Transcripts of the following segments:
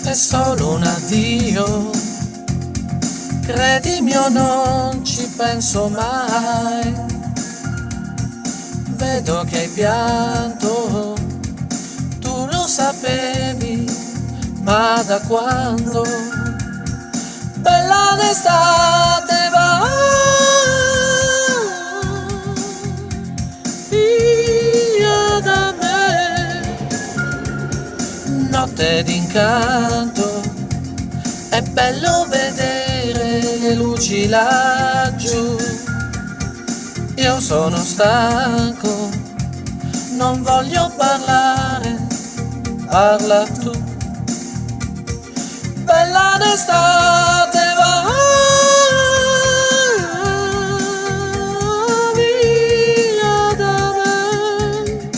è solo un addio. Credimi o non ci penso mai. Vedo che hai pianto, tu lo sapevi, ma da quando? Bella d'estate va via da me. Notte d'incanto, è bello vedere le luci laggiù. Io sono stanco, non voglio parlare, parla tu. Bella d'estate va via da me.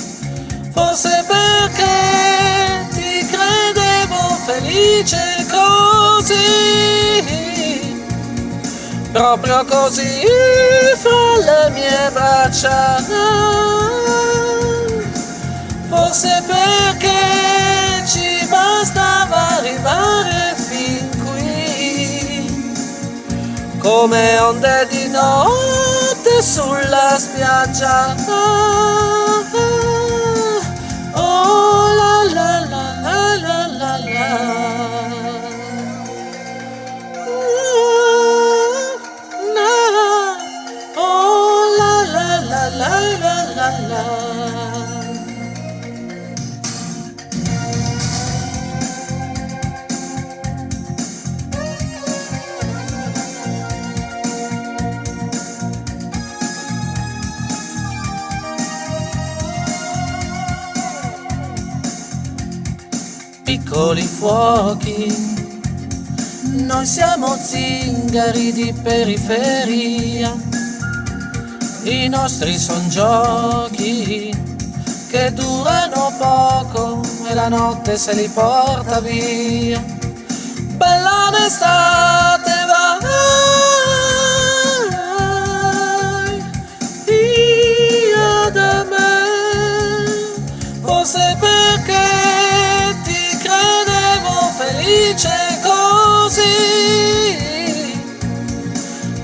Forse perché ti credevo felice così, proprio così fra le mie braccia. Forse perché ci bastava arrivare fin qui, come onde di notte sulla spiaggia. Oh la la la la la la la. Piccoli fuochi, noi siamo zingari di periferia. I nostri son giochi che durano poco e la notte se li porta via. Bella d'estate vai via da me. Forse perché ti credevo felice così,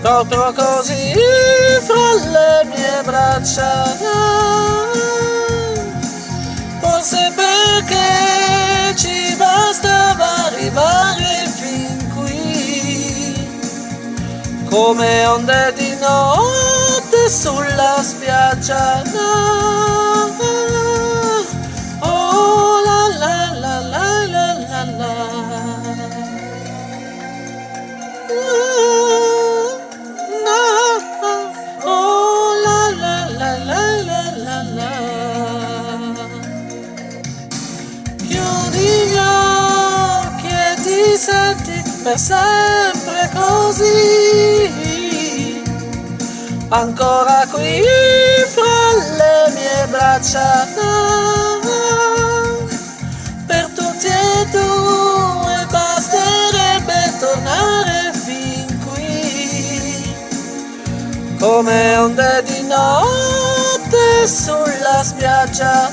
proprio così fra le mie braccia. Forse perché ci bastava arrivare fin qui, come onde di notte sulla spiaggia. Oh la la la la la la la. Senti per sempre così, ancora qui fra le mie braccia. Per tutti e due basterebbe tornare fin qui, come onde di notte sulla spiaggia.